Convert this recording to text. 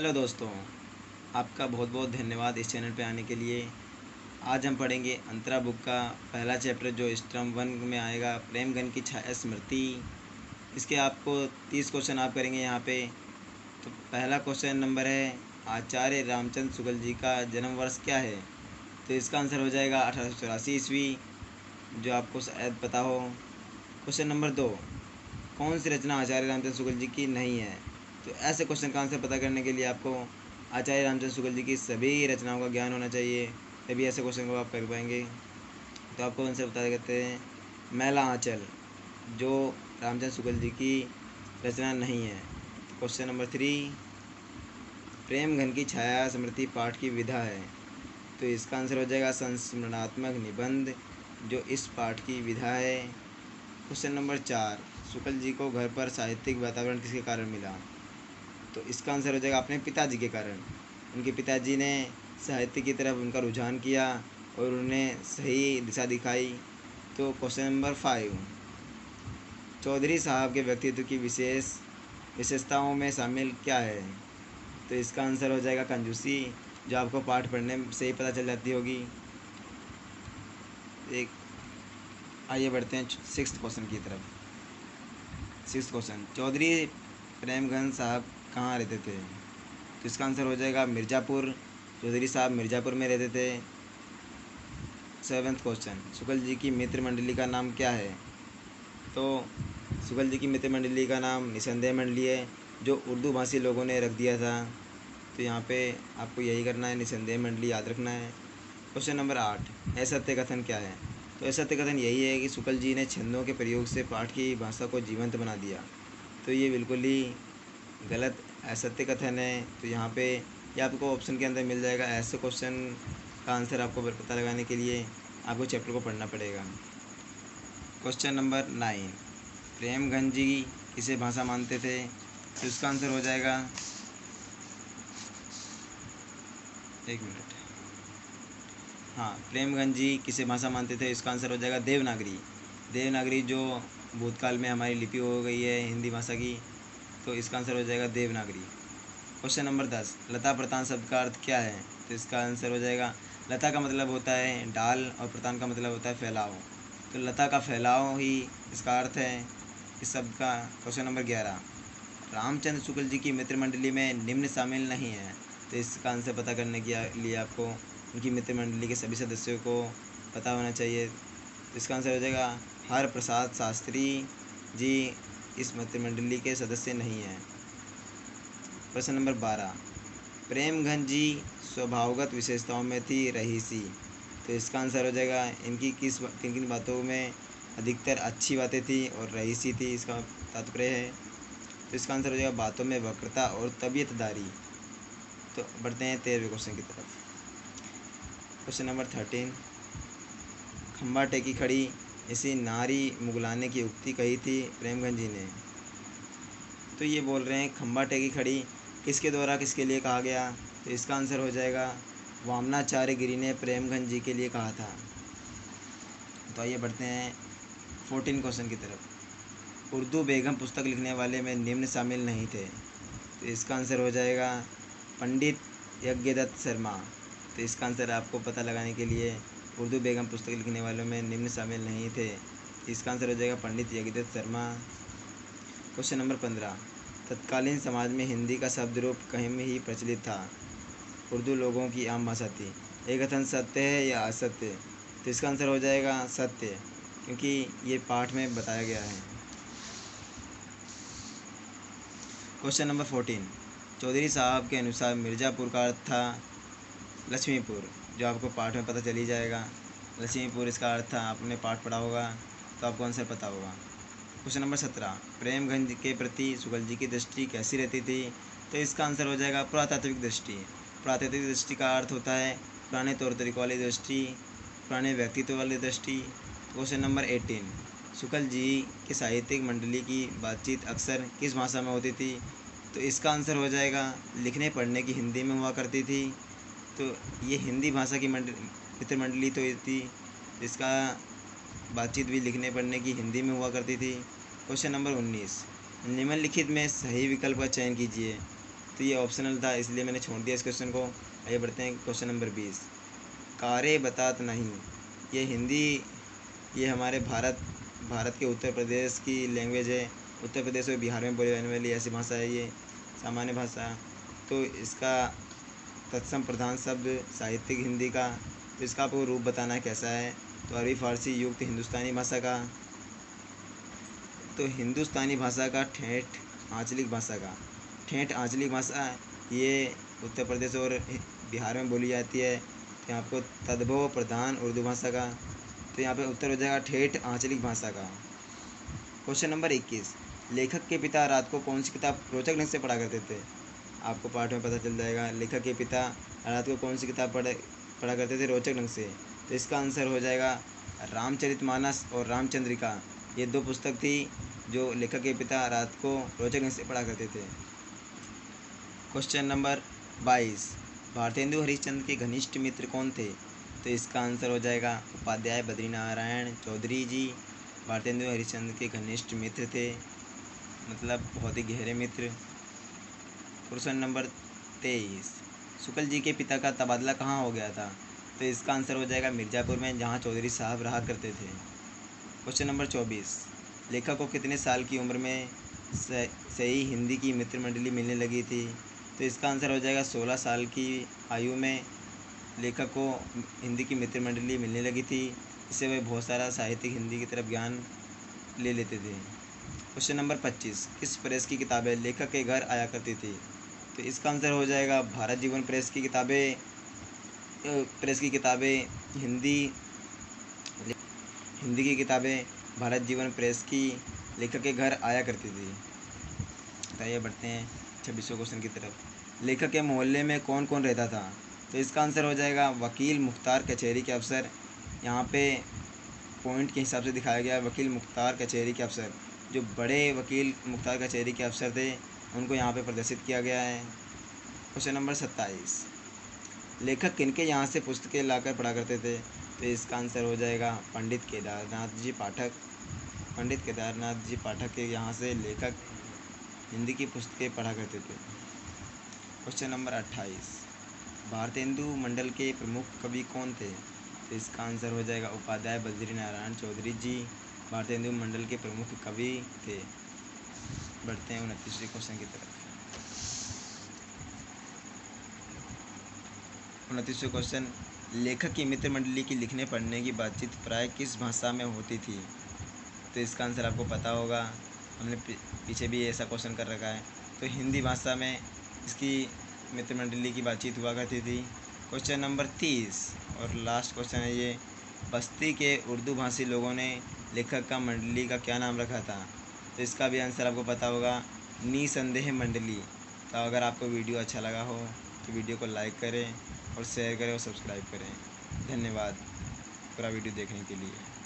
Hello दोस्तों, आपका बहुत बहुत धन्यवाद इस चैनल पे आने के लिए। आज हम पढ़ेंगे अंतरा बुक का पहला चैप्टर जो स्ट्रम 1 में आएगा, प्रेमगन की छाया स्मृति। इसके आपको 30 क्वेश्चन आप करेंगे यहाँ पे। तो पहला क्वेश्चन नंबर है, आचार्य रामचंद्र शुक्ल जी का जन्म वर्ष क्या है? तो इसका आंसर हो जाएगा 1884 ईस्वी, जो आपको शायद पता हो। क्वेश्चन नंबर 2, कौन सी रचना आचार्य रामचंद्र शुक्ल जी की नहीं है? तो ऐसे क्वेश्चन का आंसर पता करने के लिए आपको आचार्य रामचंद्र शुक्ल जी की सभी रचनाओं का ज्ञान होना चाहिए, तभी ऐसे क्वेश्चन को आप कर पाएंगे। तो आपको आंसर बता देते हैं, मैला आंचल जो रामचंद्र शुक्ल जी की रचना नहीं है। क्वेश्चन नंबर 3, प्रेमघन की छाया स्मृति पाठ की विधा है। तो इसका आंसर हो जाएगा संस्मरणात्मक निबंध, जो इस पाठ की विधा है। क्वेश्चन नंबर 4, शुक्ल जी को घर पर साहित्यिक वातावरण किसके कारण मिला? तो इसका आंसर हो जाएगा अपने पिताजी के कारण। उनके पिताजी ने साहित्य की तरफ उनका रुझान किया और उन्हें सही दिशा दिखाई। तो क्वेश्चन नंबर 5, चौधरी साहब के व्यक्तित्व की विशेषताओं में शामिल क्या है? तो इसका आंसर हो जाएगा कंजूसी, जो आपको पाठ पढ़ने से ही पता चल जाती होगी। एक आइए बढ़ते हैं 6th क्वेश्चन की तरफ। 6th क्वेश्चन, चौधरी प्रेमगन साहब कहाँ रहते थे? तो इसका आंसर हो जाएगा मिर्ज़ापुर। चौधरी साहब मिर्ज़ापुर में रहते थे। 7th क्वेश्चन, शुक्ल जी की मित्र मंडली का नाम क्या है? तो शुक्ल जी की मित्र मंडली का नाम निसंदेह मंडली है, जो उर्दू भाषी लोगों ने रख दिया था। तो यहाँ पे आपको यही करना है, निसंदेह मंडली याद रखना है। क्वेश्चन नंबर 8, असत्य कथन क्या है? तो असत्य कथन यही है कि शुक्ल जी ने छंदों के प्रयोग से पाठ की भाषा को जीवंत बना दिया। तो ये बिल्कुल ही गलत असत्य कथन है। तो यहाँ पे ये आपको ऑप्शन के अंदर मिल जाएगा। ऐसे क्वेश्चन का आंसर आपको पता लगाने के लिए आपको चैप्टर को पढ़ना पड़ेगा। क्वेश्चन नंबर 9, प्रेमगन जी किसे भाषा मानते थे? तो इसका आंसर हो जाएगा, एक मिनट, हाँ, प्रेमगन जी किसे भाषा मानते थे? इसका आंसर हो जाएगा देवनागरी। देवनागरी जो भूतकाल में हमारी लिपि हो गई है हिंदी भाषा की, तो इसका आंसर हो जाएगा देवनागरी। क्वेश्चन नंबर 10, लता प्रतान शब्द का अर्थ क्या है? तो इसका आंसर हो जाएगा, लता का मतलब होता है डाल और प्रतान का मतलब होता है फैलाव। तो लता का फैलाव ही इसका अर्थ है इस शब्द का। क्वेश्चन नंबर 11, रामचंद्र शुक्ल जी की मित्र मंडली में निम्न शामिल नहीं है। तो इसका आंसर पता करने के लिए आपको उनकी मित्र मंडली के सभी सदस्यों को पता होना चाहिए। तो इसका आंसर हो जाएगा, हर प्रसाद शास्त्री जी इस मित्र मंडली के सदस्य नहीं हैं। प्रश्न नंबर 12, प्रेमघन जी स्वभावगत विशेषताओं में थी रहीसी। तो इसका आंसर हो जाएगा, इनकी किन किन बातों में अधिकतर अच्छी बातें थी और रहीसी थी, इसका तात्पर्य है। तो इसका आंसर हो जाएगा बातों में वक्रता और तबीयतदारी। तो बढ़ते हैं 13वें क्वेश्चन की तरफ। क्वेश्चन नंबर 13, खंबा टेकी खड़ी ऐसी नारी मुगलाने की उक्ति कही थी प्रेमगन जी ने। तो ये बोल रहे हैं खंबा टेकी खड़ी किसके द्वारा किसके लिए कहा गया? तो इसका आंसर हो जाएगा, वामनाचार्य गिरी ने प्रेमगन जी के लिए कहा था। तो आइए बढ़ते हैं 14 क्वेश्चन की तरफ। उर्दू बेगम पुस्तक लिखने वाले में निम्न शामिल नहीं थे। तो इसका आंसर हो जाएगा पंडित यज्ञदत्त शर्मा। तो इसका आंसर आपको पता लगाने के लिए, उर्दू बेगम पुस्तक लिखने वालों में निम्न शामिल नहीं थे, इसका आंसर हो जाएगा पंडित यज्ञदत्त शर्मा। क्वेश्चन नंबर 15, तत्कालीन समाज में हिंदी का शब्द रूप कहीं में ही प्रचलित था, उर्दू लोगों की आम भाषा थी। एक कथन सत्य है या असत्य? तो इसका आंसर हो जाएगा सत्य, क्योंकि ये पाठ में बताया गया है। क्वेश्चन नंबर 14, चौधरी साहब के अनुसार मिर्ज़ापुर का अर्थ था लक्ष्मीपुर, जो आपको पाठ में पता चल ही जाएगा। लक्ष्मीपुर इसका अर्थ था, आपने पाठ पढ़ा होगा तो आपको आंसर पता होगा। क्वेश्चन नंबर 17, प्रेमगन के प्रति शुक्ल जी की दृष्टि कैसी रहती थी? तो इसका आंसर हो जाएगा पुरातात्विक दृष्टि। पुरातात्विक दृष्टि का अर्थ होता है पुराने तौर तरीकों वाली दृष्टि, पुराने व्यक्तित्व वाली दृष्टि। क्वेश्चन नंबर 18, शुक्ल जी की साहित्यिक मंडली की बातचीत अक्सर किस भाषा में होती थी? तो इसका आंसर हो जाएगा, लिखने पढ़ने की हिंदी में हुआ करती थी। तो ये हिंदी भाषा की मित्र मंडली तो थी, इसका बातचीत भी लिखने पढ़ने की हिंदी में हुआ करती थी। क्वेश्चन नंबर 19, निम्नलिखित में सही विकल्प का चयन कीजिए। तो ये ऑप्शनल था, इसलिए मैंने छोड़ दिया इस क्वेश्चन को। आइए बढ़ते हैं क्वेश्चन नंबर 20। कारे बतात नहीं, ये हिंदी, ये हमारे भारत के उत्तर प्रदेश की लैंग्वेज है। उत्तर प्रदेश और बिहार में बोली जाने वाली ऐसी भाषा है ये, सामान्य भाषा। तो इसका तत्सम प्रधान शब्द साहित्यिक हिंदी का, तो इसका आपको रूप बताना है कैसा है। तो अरबी फारसी युक्त हिंदुस्तानी भाषा का, तो हिंदुस्तानी भाषा का ठेठ आंचलिक भाषा का। ठेठ आंचलिक भाषा ये उत्तर प्रदेश और बिहार में बोली जाती है। तो यहाँ आपको तद्भव प्रधान उर्दू भाषा का, तो यहाँ पे उत्तर हो जाएगा ठेठ आंचलिक भाषा का। Question number 21। लेखक के पिता रात को कौन सी किताब रोचक ढंग से पढ़ा करते थे? आपको पाठ में पता चल जाएगा। लेखक के पिता रात को कौन सी किताब पढ़ा करते थे रोचक ढंग से? तो इसका आंसर हो जाएगा रामचरितमानस और रामचंद्रिका। ये दो पुस्तक थी जो लेखक के पिता रात को रोचक ढंग से पढ़ा करते थे। Question number 22। भारतेंदु हरिश्चंद्र के घनिष्ठ मित्र कौन थे? तो इसका आंसर हो जाएगा उपाध्याय बद्रीनारायण चौधरी जी भारतेंदु हरिश्चंद्र के घनिष्ठ मित्र थे, मतलब बहुत ही गहरे मित्र। Question number 23। शुक्ल जी के पिता का तबादला कहाँ हो गया था? तो इसका आंसर हो जाएगा मिर्ज़ापुर में, जहाँ चौधरी साहब रहा करते थे। Question number 24। लेखक को कितने साल की उम्र में से ही हिंदी की मित्र मंडली मिलने लगी थी? तो इसका आंसर हो जाएगा 16 साल की आयु में लेखक को हिंदी की मित्र मंडली मिलने लगी थी। इससे वह बहुत सारा साहित्यिक हिंदी की तरफ ज्ञान ले लेते थे। Question number 25। किस प्रेस की किताबें लेखक के घर आया करती थी? तो इसका आंसर हो जाएगा भारत जीवन प्रेस की किताबें हिंदी की किताबें भारत जीवन प्रेस की लेखक के घर आया करती थी। बताइए, बढ़ते हैं 26वें क्वेश्चन की तरफ। लेखक के मोहल्ले में कौन कौन रहता था? तो इसका आंसर हो जाएगा वकील मुख्तार कचहरी के अफसर। यहाँ पे पॉइंट के हिसाब से दिखाया गया वकील मुख्तार कचहरी के अफसर। जो बड़े वकील मुख्तार कचहरी के अफसर थे उनको यहाँ पे प्रदर्शित किया गया है। Question number 27। लेखक किनके यहाँ से पुस्तकें लाकर पढ़ा करते थे? तो इसका आंसर हो जाएगा पंडित केदारनाथ जी पाठक के यहाँ से लेखक हिंदी की पुस्तकें पढ़ा करते थे। Question number 28। भारतेंदु मंडल के प्रमुख कवि कौन थे? तो इसका आंसर हो जाएगा उपाध्याय बद्रीनारायण चौधरी जी भारतेंदु मंडल के प्रमुख कवि थे। बढ़ते हैं 29वें क्वेश्चन की तरफ। 29वां क्वेश्चन। लेखक की मित्र मंडली की लिखने पढ़ने की बातचीत प्राय किस भाषा में होती थी? तो इसका आंसर आपको पता होगा, हमने पीछे भी ऐसा क्वेश्चन कर रखा है। तो हिंदी भाषा में इसकी मित्र मंडली की बातचीत हुआ करती थी। क्वेश्चन नंबर 30 और लास्ट क्वेश्चन है ये। बस्ती के उर्दू भाषी लोगों ने लेखक का मंडली का क्या नाम रखा था? तो इसका भी आंसर आपको पता होगा, निसंदेह मंडली। तो अगर आपको वीडियो अच्छा लगा हो तो वीडियो को लाइक करें और शेयर करें और सब्सक्राइब करें। धन्यवाद पूरा वीडियो देखने के लिए।